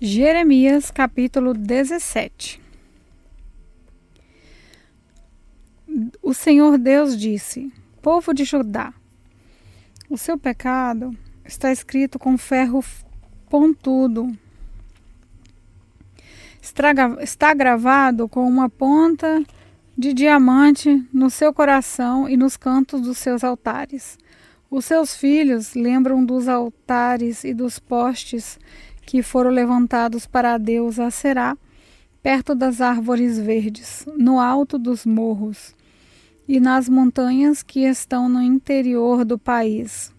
Jeremias capítulo 17. O Senhor Deus disse: Povo de Judá, o seu pecado está escrito com ferro pontudo. Está gravado com uma ponta de diamante no seu coração e nos cantos dos seus altares. Os seus filhos lembram dos altares e dos postes que foram levantados para a deusa Será, perto das árvores verdes, no alto dos morros e nas montanhas que estão no interior do país.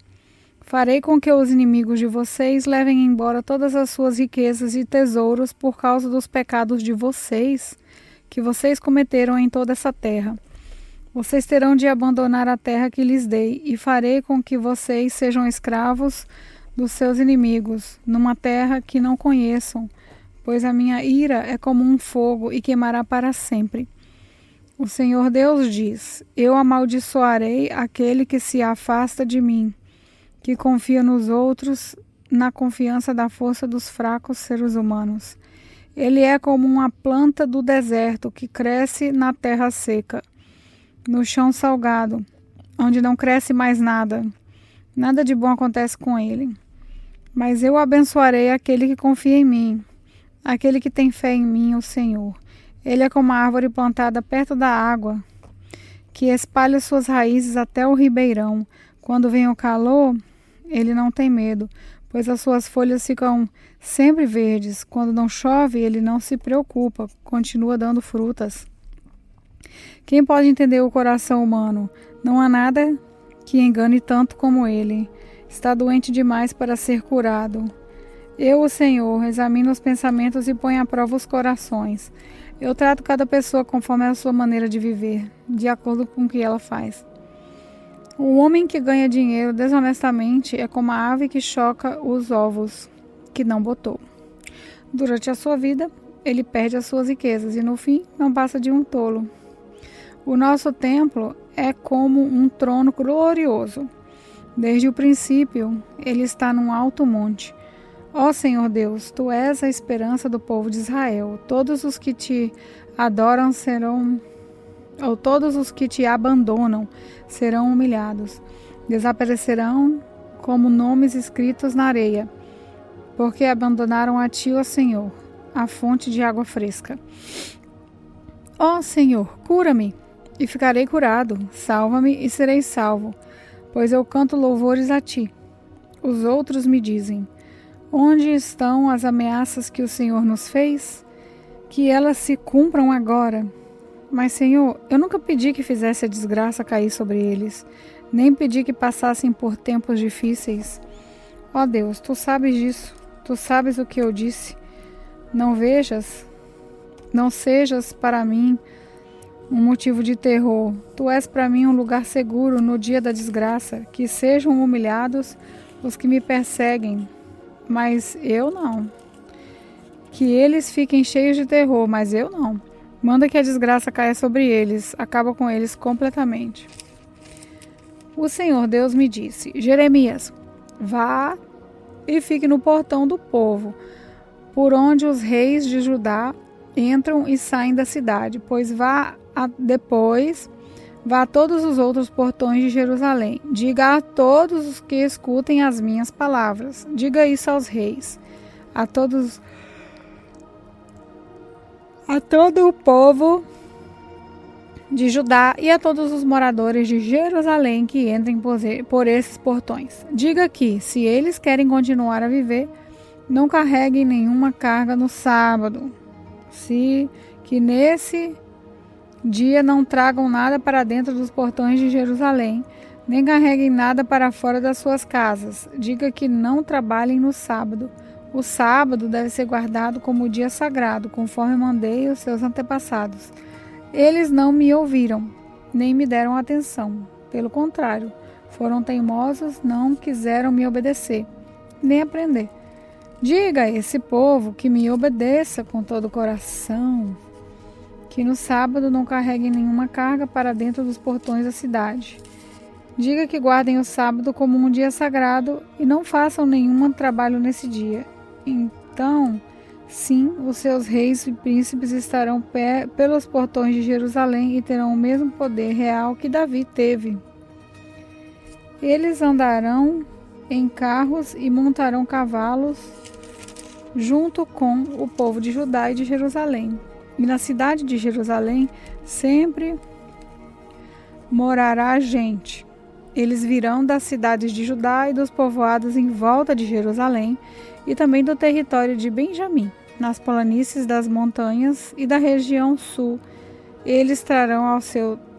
Farei com que os inimigos de vocês levem embora todas as suas riquezas e tesouros por causa dos pecados de vocês, que vocês cometeram em toda essa terra. Vocês terão de abandonar a terra que lhes dei, e farei com que vocês sejam escravos dos seus inimigos, numa terra que não conheçam, pois a minha ira é como um fogo e queimará para sempre. O Senhor Deus diz: Eu amaldiçoarei aquele que se afasta de mim, que confia nos outros, na confiança da força dos fracos seres humanos. Ele é como uma planta do deserto que cresce na terra seca, no chão salgado, onde não cresce mais nada. Nada de bom acontece com ele. Mas eu abençoarei aquele que confia em mim, aquele que tem fé em mim, o Senhor. Ele é como a árvore plantada perto da água, que espalha suas raízes até o ribeirão. Quando vem o calor, ele não tem medo, pois as suas folhas ficam sempre verdes. Quando não chove, ele não se preocupa, continua dando frutas. Quem pode entender o coração humano? Não há nada que engane tanto como ele. Está doente demais para ser curado. Eu, o Senhor, examino os pensamentos e ponho à prova os corações. Eu trato cada pessoa conforme a sua maneira de viver, de acordo com o que ela faz. O homem que ganha dinheiro desonestamente é como a ave que choca os ovos que não botou. Durante a sua vida, ele perde as suas riquezas e no fim não passa de um tolo. O nosso templo é como um trono glorioso. Desde o princípio, ele está num alto monte. Ó Senhor Deus, Tu és a esperança do povo de Israel. Todos os que Te adoram todos os que Te abandonam serão humilhados. Desaparecerão como nomes escritos na areia, porque abandonaram a Ti, ó Senhor, a fonte de água fresca. Ó Senhor, cura-me e ficarei curado. Salva-me e serei salvo, pois eu canto louvores a Ti. Os outros me dizem: onde estão as ameaças que o Senhor nos fez? Que elas se cumpram agora. Mas, Senhor, eu nunca pedi que fizesse a desgraça cair sobre eles, nem pedi que passassem por tempos difíceis. Ó Deus, Tu sabes disso, Tu sabes o que eu disse. Não sejas para mim um motivo de terror. Tu és para mim um lugar seguro no dia da desgraça. Que sejam humilhados os que me perseguem, mas eu não. Que eles fiquem cheios de terror, mas eu não. Manda que a desgraça caia sobre eles, acaba com eles completamente. O Senhor Deus me disse: Jeremias, vá e fique no portão do povo, por onde os reis de Judá entram e saem da cidade, depois vá a todos os outros portões de Jerusalém. Diga a todos os que escutem as minhas palavras. Diga isso aos reis, a todo o povo de Judá e a todos os moradores de Jerusalém que entrem por esses portões. Diga que, se eles querem continuar a viver, não carreguem nenhuma carga no sábado. Que nesse dia não tragam nada para dentro dos portões de Jerusalém, nem carreguem nada para fora das suas casas. Diga que não trabalhem no sábado. O sábado deve ser guardado como dia sagrado, conforme mandei aos seus antepassados. Eles não me ouviram, nem me deram atenção. Pelo contrário, foram teimosos, não quiseram me obedecer, nem aprender. Diga a esse povo que me obedeça com todo o coração, que no sábado não carreguem nenhuma carga para dentro dos portões da cidade. Diga que guardem o sábado como um dia sagrado e não façam nenhum trabalho nesse dia. Então Sim, os seus reis e príncipes estarão pelos portões de Jerusalém e terão o mesmo poder real que Davi teve. Eles andarão em carros e montarão cavalos junto com o povo de Judá e de Jerusalém. E na cidade de Jerusalém sempre morará gente. Eles virão das cidades de Judá e dos povoados em volta de Jerusalém e também do território de Benjamim, nas planícies das montanhas e da região sul. Eles trarão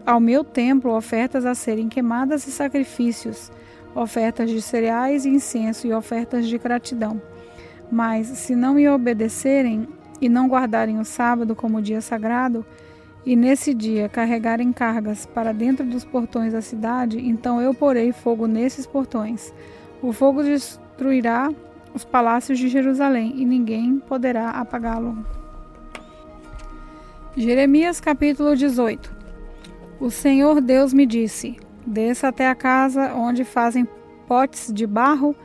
ao meu templo ofertas a serem queimadas e sacrifícios, ofertas de cereais e incenso e ofertas de gratidão. Mas se não me obedecerem e não guardarem o sábado como dia sagrado, e nesse dia carregarem cargas para dentro dos portões da cidade, então eu porei fogo nesses portões. O fogo destruirá os palácios de Jerusalém e ninguém poderá apagá-lo. Jeremias capítulo 18. O Senhor Deus me disse: desça até a casa onde fazem potes de barro,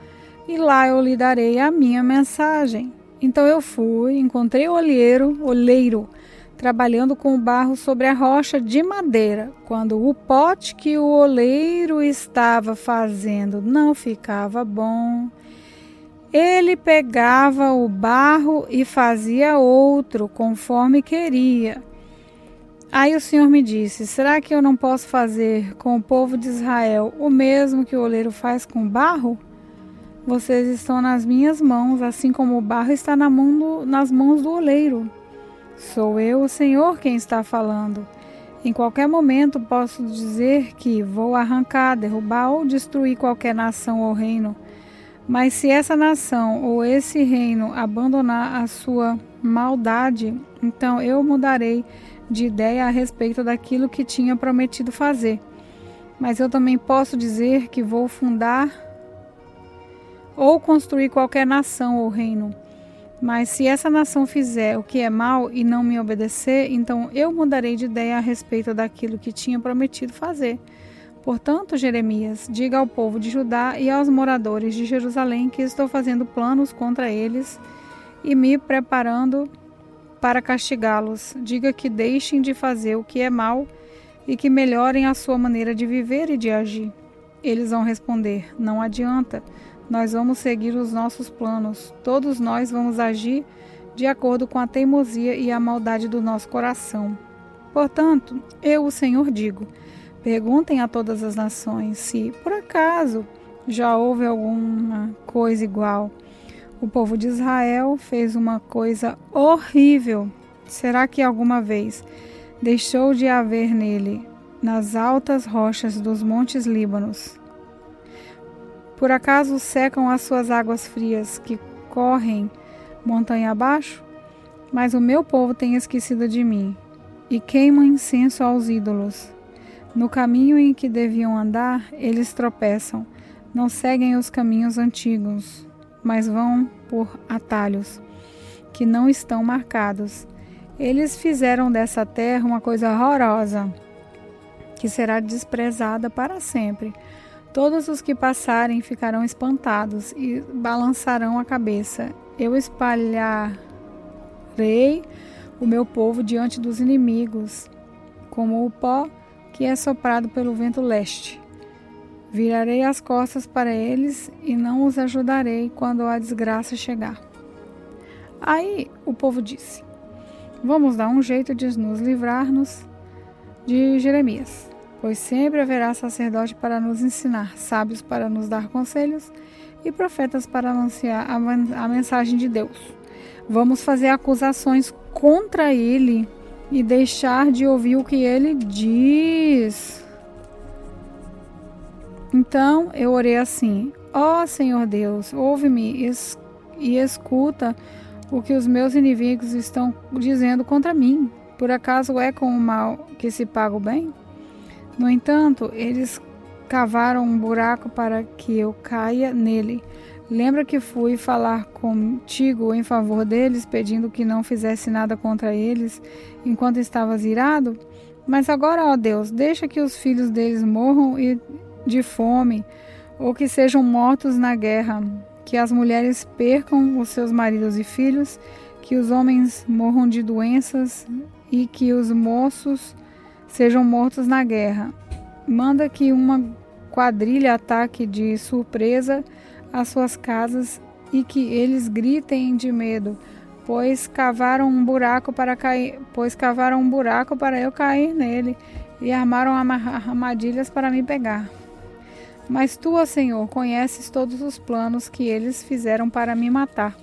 e lá eu lhe darei a minha mensagem. Então eu fui, encontrei o oleiro, trabalhando com o barro sobre a rocha de madeira. Quando o pote que o oleiro estava fazendo não ficava bom, ele pegava o barro e fazia outro, conforme queria. Aí o Senhor me disse: será que eu não posso fazer com o povo de Israel o mesmo que o oleiro faz com o barro? Vocês estão nas minhas mãos, assim como o barro está nas mãos do oleiro. Sou eu, o Senhor, quem está falando. Em qualquer momento posso dizer que vou arrancar, derrubar ou destruir qualquer nação ou reino. Mas se essa nação ou esse reino abandonar a sua maldade, então eu mudarei de ideia a respeito daquilo que tinha prometido fazer. Mas eu também posso dizer que vou fundar ou construir qualquer nação ou reino. Mas se essa nação fizer o que é mal e não me obedecer, então eu mudarei de ideia a respeito daquilo que tinha prometido fazer. Portanto, Jeremias, diga ao povo de Judá e aos moradores de Jerusalém que estou fazendo planos contra eles e me preparando para castigá-los. Diga que deixem de fazer o que é mal e que melhorem a sua maneira de viver e de agir. Eles vão responder: não adianta. Nós vamos seguir os nossos planos. Todos nós vamos agir de acordo com a teimosia e a maldade do nosso coração. Portanto, eu, o Senhor, digo: perguntem a todas as nações se, por acaso, já houve alguma coisa igual. O povo de Israel fez uma coisa horrível. Será que alguma vez deixou de haver nele, nas altas rochas dos montes Líbanos? Por acaso secam as suas águas frias que correm montanha abaixo? Mas o meu povo tem esquecido de mim e queima incenso aos ídolos. No caminho em que deviam andar, eles tropeçam. Não seguem os caminhos antigos, mas vão por atalhos que não estão marcados. Eles fizeram dessa terra uma coisa horrorosa, que será desprezada para sempre. Todos os que passarem ficarão espantados e balançarão a cabeça. Eu espalharei o meu povo diante dos inimigos, como o pó que é soprado pelo vento leste. Virarei as costas para eles e não os ajudarei quando a desgraça chegar. Aí o povo disse: vamos dar um jeito de nos livrarmos de Jeremias, pois sempre haverá sacerdote para nos ensinar, sábios para nos dar conselhos e profetas para anunciar a mensagem de Deus. Vamos fazer acusações contra ele e deixar de ouvir o que ele diz. Então eu orei assim: ó Senhor Deus, ouve-me e escuta o que os meus inimigos estão dizendo contra mim. Por acaso é com o mal que se paga o bem? No entanto, eles cavaram um buraco para que eu caia nele. Lembra que fui falar contigo em favor deles, pedindo que não fizesse nada contra eles, enquanto estavas irado? Mas agora, ó Deus, deixa que os filhos deles morram de fome, ou que sejam mortos na guerra, que as mulheres percam os seus maridos e filhos, que os homens morram de doenças e que os moços sejam mortos na guerra. Manda que uma quadrilha ataque de surpresa as suas casas e que eles gritem de medo, pois cavaram um buraco para eu cair nele e armaram armadilhas para me pegar. Mas tu, ó Senhor, conheces todos os planos que eles fizeram para me matar.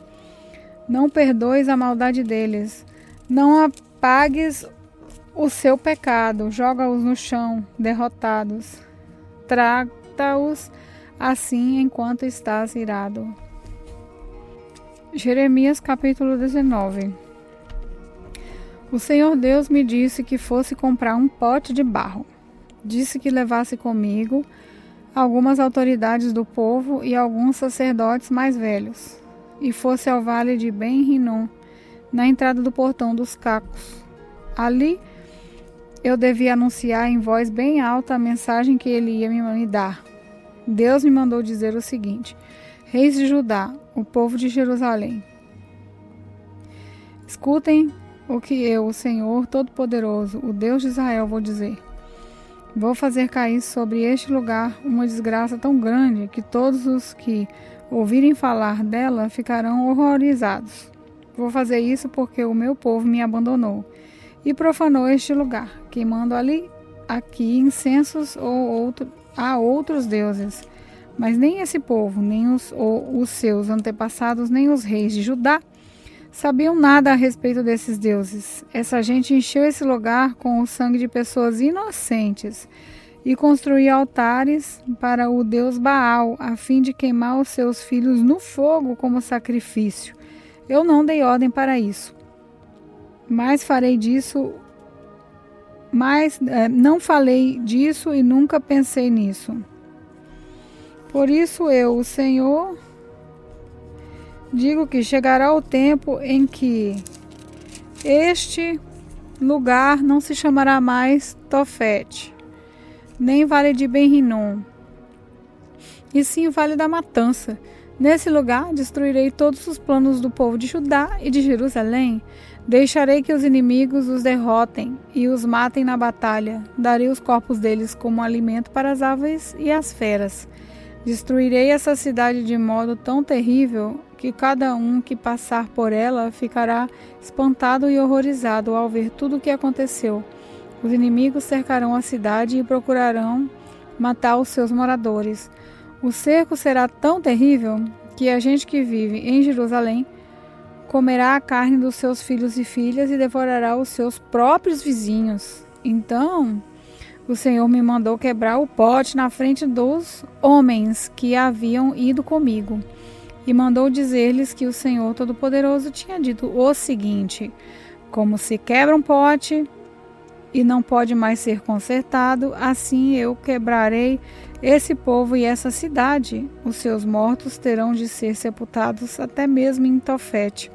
Não perdoes a maldade deles, não apagues o seu pecado, joga-os no chão, derrotados. Trata-os assim enquanto estás irado. Jeremias capítulo 19. O Senhor Deus me disse que fosse comprar um pote de barro. Disse que levasse comigo algumas autoridades do povo e alguns sacerdotes mais velhos, e fosse ao vale de Ben-Rinom, na entrada do portão dos cacos. Ali eu devia anunciar em voz bem alta a mensagem que ele ia me dar. Deus me mandou dizer o seguinte: reis de Judá, o povo de Jerusalém, escutem o que eu, o Senhor Todo-Poderoso, o Deus de Israel, vou dizer. Vou fazer cair sobre este lugar uma desgraça tão grande que todos os que ouvirem falar dela ficarão horrorizados. Vou fazer isso porque o meu povo me abandonou e profanou este lugar, queimando aqui incensos a outros deuses. Mas nem esse povo, nem os seus antepassados, nem os reis de Judá sabiam nada a respeito desses deuses. Essa gente encheu esse lugar com o sangue de pessoas inocentes e construiu altares para o deus Baal, a fim de queimar os seus filhos no fogo como sacrifício. Eu não dei ordem para isso. Não falei disso e nunca pensei nisso. Por isso eu, o Senhor, digo que chegará o tempo em que este lugar não se chamará mais Tofete, nem Vale de Ben-Rinom, e sim Vale da Matança. Nesse lugar destruirei todos os planos do povo de Judá e de Jerusalém. Deixarei que os inimigos os derrotem e os matem na batalha. Darei os corpos deles como alimento para as aves e as feras. Destruirei essa cidade de modo tão terrível que cada um que passar por ela ficará espantado e horrorizado ao ver tudo o que aconteceu. Os inimigos cercarão a cidade e procurarão matar os seus moradores. O cerco será tão terrível que a gente que vive em Jerusalém comerá a carne dos seus filhos e filhas e devorará os seus próprios vizinhos. Então o Senhor me mandou quebrar o pote na frente dos homens que haviam ido comigo, e mandou dizer-lhes que o Senhor Todo-Poderoso tinha dito o seguinte: como se quebra um pote e não pode mais ser consertado, assim eu quebrarei esse povo e essa cidade. Os seus mortos terão de ser sepultados até mesmo em Tofete,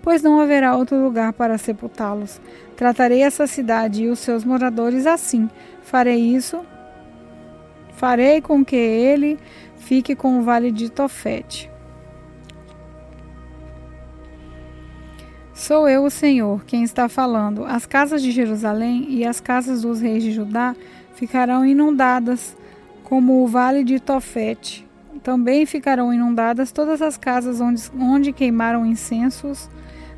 pois não haverá outro lugar para sepultá-los. Tratarei essa cidade e os seus moradores assim. Farei com que ele fique com o vale de Tofete. Sou eu, o Senhor, quem está falando. As casas de Jerusalém e as casas dos reis de Judá ficarão inundadas como o vale de Tofete. Também ficarão inundadas todas as casas onde queimaram incensos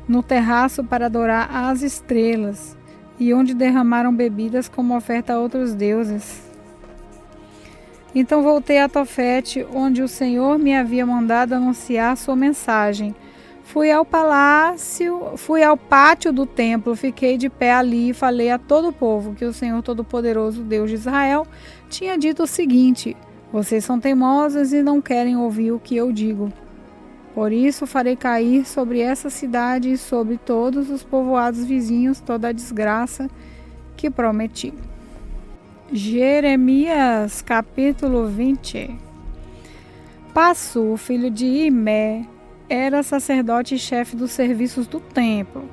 no terraço para adorar as estrelas, e onde derramaram bebidas como oferta a outros deuses. Então voltei a Tofete, onde o Senhor me havia mandado anunciar sua mensagem. Fui ao pátio do templo, fiquei de pé ali e falei a todo o povo que o Senhor Todo-Poderoso, Deus de Israel, tinha dito o seguinte: vocês são teimosos e não querem ouvir o que eu digo. Por isso farei cair sobre essa cidade e sobre todos os povoados vizinhos toda a desgraça que prometi. Jeremias capítulo 20. Passu, filho de Imé, era sacerdote e chefe dos serviços do templo.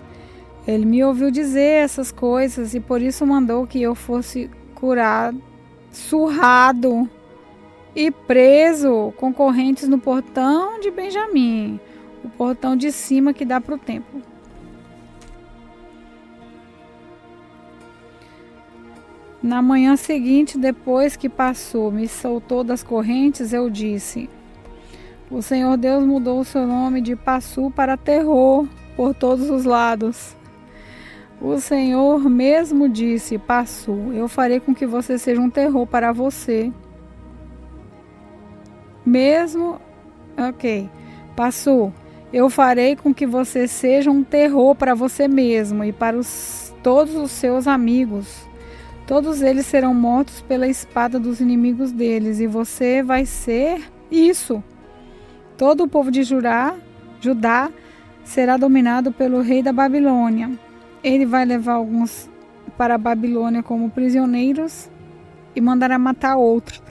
Ele me ouviu dizer essas coisas e por isso mandou que eu fosse curado, surrado e preso com correntes no portão de Benjamim, o portão de cima que dá para o templo. Na manhã seguinte, depois que passou, me soltou das correntes, eu disse: o Senhor Deus mudou o seu nome de Passu para terror por todos os lados. O Senhor mesmo disse: Passu, eu farei com que você seja um terror para você. Passu, eu farei com que você seja um terror para você mesmo e para todos os seus amigos. Todos eles serão mortos pela espada dos inimigos deles, e você vai ser isso. Todo o povo de Judá será dominado pelo rei da Babilônia. Ele vai levar alguns para a Babilônia como prisioneiros e mandará matar outros.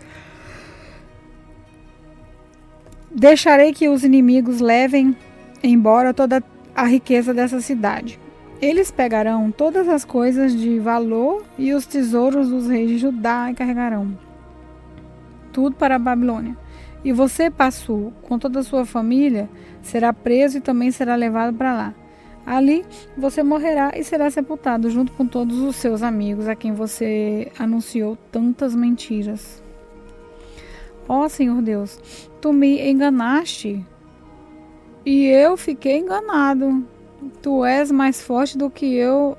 Deixarei que os inimigos levem embora toda a riqueza dessa cidade. Eles pegarão todas as coisas de valor e os tesouros dos reis de Judá e carregarão tudo para a Babilônia. E você, Passu, com toda a sua família, será preso e também será levado para lá. Ali você morrerá e será sepultado junto com todos os seus amigos a quem você anunciou tantas mentiras. Ó Senhor Deus, tu me enganaste e eu fiquei enganado. Tu és mais forte do que eu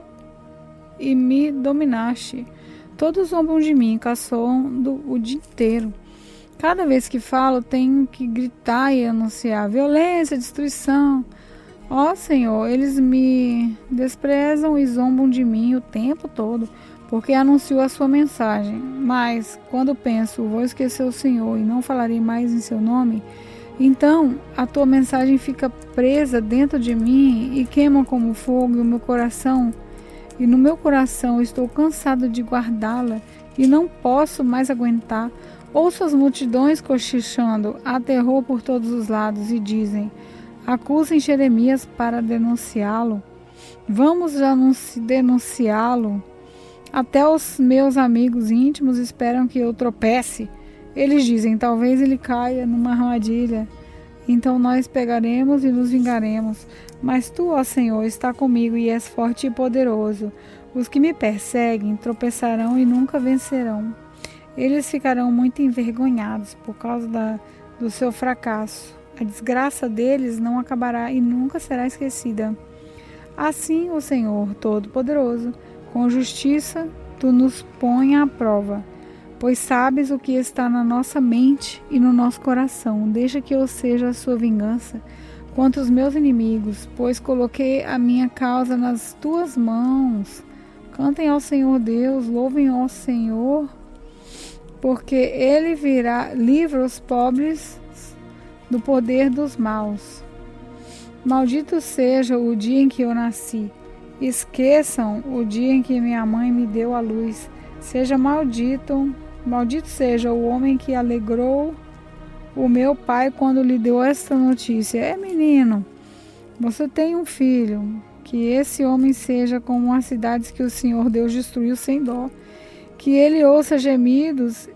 e me dominaste. Todos zombam de mim, caçoando o dia inteiro. Cada vez que falo, tenho que gritar e anunciar violência, destruição. Ó Senhor, eles me desprezam e zombam de mim o tempo todo, porque anunciou a sua mensagem. Mas, quando penso, vou esquecer o Senhor e não falarei mais em seu nome, então a tua mensagem fica presa dentro de mim e queima como fogo no meu coração. E no meu coração estou cansado de guardá-la e não posso mais aguentar. Ouço as multidões cochichando, há terror por todos os lados e dizem: acusem Jeremias para denunciá-lo. Vamos denunciá-lo. Até os meus amigos íntimos esperam que eu tropece. Eles dizem: talvez ele caia numa armadilha. Então nós pegaremos e nos vingaremos. Mas tu, ó Senhor, está comigo e és forte e poderoso. Os que me perseguem tropeçarão e nunca vencerão. Eles ficarão muito envergonhados por causa do seu fracasso. A desgraça deles não acabará e nunca será esquecida. Assim, o Senhor Todo-Poderoso, com justiça, tu nos põe à prova, pois sabes o que está na nossa mente e no nosso coração. Deixa que eu seja a sua vingança contra os meus inimigos, pois coloquei a minha causa nas tuas mãos. Cantem ao Senhor Deus, louvem ao Senhor, porque ele livra os pobres do poder dos maus. Maldito seja o dia em que eu nasci. Esqueçam o dia em que minha mãe me deu à luz. Seja maldito seja o homem que alegrou o meu pai quando lhe deu esta notícia. Menino, você tem um filho. Que esse homem seja como as cidades que o Senhor Deus destruiu sem dó. Que ele ouça gemidos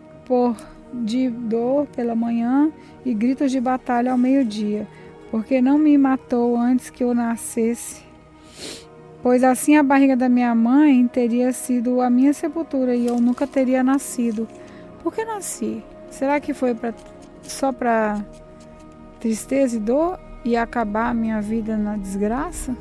de dor pela manhã e gritos de batalha ao meio-dia, porque não me matou antes que eu nascesse, pois assim a barriga da minha mãe teria sido a minha sepultura e eu nunca teria nascido. Por que nasci? Será que foi só para tristeza e dor e acabar a minha vida na desgraça?